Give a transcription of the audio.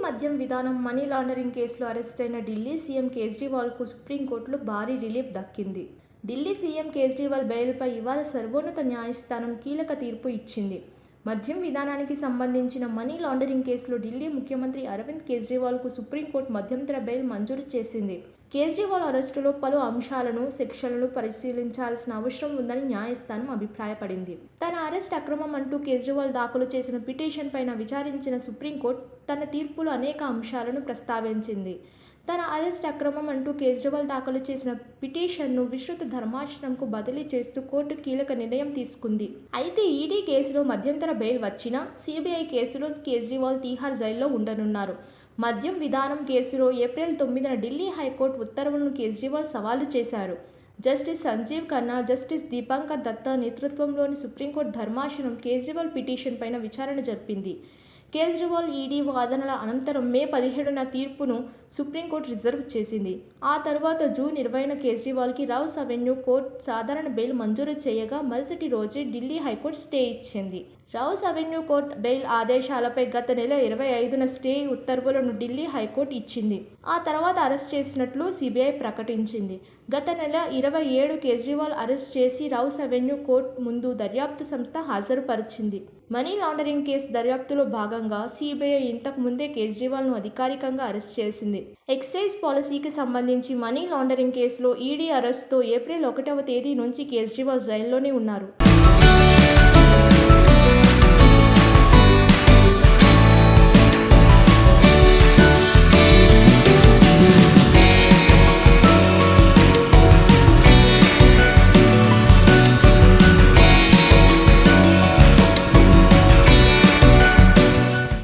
మద్యం విధానం money laundering కేసులో అరెస్టైన ఢిల్లీ సీఎం కేజ్రీవాల్కు సుప్రీంకోర్టులో భారీ రిలీఫ్ దక్కింది. ఢిల్లీ సీఎం కేజ్రీవాల్ బెయిల్పై ఇవాళ సర్వోన్నత న్యాయస్థానం కీలక తీర్పు ఇచ్చింది. మద్యం విధానానికి సంబంధించిన మనీ లాండరింగ్ కేసులో ఢిల్లీ ముఖ్యమంత్రి అరవింద్ కేజ్రీవాల్కు సుప్రీంకోర్టు మధ్యంతర బెయిల్ మంజూరు చేసింది. కేజ్రీవాల్ అరెస్టులో పలు అంశాలను, సెక్షన్లను పరిశీలించాల్సిన అవసరం ఉందని న్యాయస్థానం అభిప్రాయపడింది. తన అరెస్ట్ అక్రమం అంటూ కేజ్రీవాల్ దాఖలు చేసిన పిటిషన్ పైన విచారించిన సుప్రీంకోర్టు తన తీర్పులో అనేక అంశాలను ప్రస్తావించింది. తన అరెస్ట్ అక్రమం అంటూ కేజ్రీవాల్ దాఖలు చేసిన పిటిషన్ను విస్తృత ధర్మాసనంకు బదిలీ చేస్తూ కోర్టు కీలక నిర్ణయం తీసుకుంది. అయితే ఈడీ కేసులో మధ్యంతర బెయిల్ వచ్చినా సీబీఐ కేసులో కేజ్రీవాల్ తీహార్ జైల్లో ఉండనున్నారు. మద్యం విధానం కేసులో ఏప్రిల్ 9న ఢిల్లీ హైకోర్టు ఉత్తర్వులను కేజ్రీవాల్ సవాలు చేశారు. జస్టిస్ సంజీవ్ ఖన్నా, జస్టిస్ దీపాంకర్ దత్తా నేతృత్వంలోని సుప్రీంకోర్టు ధర్మాసనం కేజ్రీవాల్ పిటిషన్ పైన విచారణ జరిపింది. కేజ్రీవాల్ ఈడీ వాదనల అనంతరం మే 17న తీర్పును సుప్రీంకోర్టు రిజర్వ్ చేసింది. ఆ తర్వాత జూన్ 20న కేజ్రీవాల్కి రౌస్ అవెన్యూ కోర్టు సాధారణ బెయిల్ మంజూరు చేయగా మరుసటి రోజే ఢిల్లీ హైకోర్టు స్టే ఇచ్చింది. రౌస్ అవెన్యూ కోర్టు బెయిల్ ఆదేశాలపై గత నెల 25న స్టే ఉత్తర్వులను ఢిల్లీ హైకోర్టు ఇచ్చింది. ఆ తర్వాత అరెస్ట్ చేసినట్లు సీబీఐ ప్రకటించింది. గత నెల 27 కేజ్రీవాల్ అరెస్ట్ చేసి రౌస్ అవెన్యూ కోర్టు ముందు దర్యాప్తు సంస్థ హాజరుపరిచింది. మనీ లాండరింగ్ కేసు దర్యాప్తులో భాగంగా సీబీఐ ఇంతకు ముందే కేజ్రీవాల్ను అధికారికంగా అరెస్ట్ చేసింది. ఎక్సైజ్ పాలసీకి సంబంధించి మనీ లాండరింగ్ కేసులో ఈడీ అరెస్టుతో ఏప్రిల్ 1వ తేదీ నుంచి కేజ్రీవాల్ జైల్లోనే ఉన్నారు.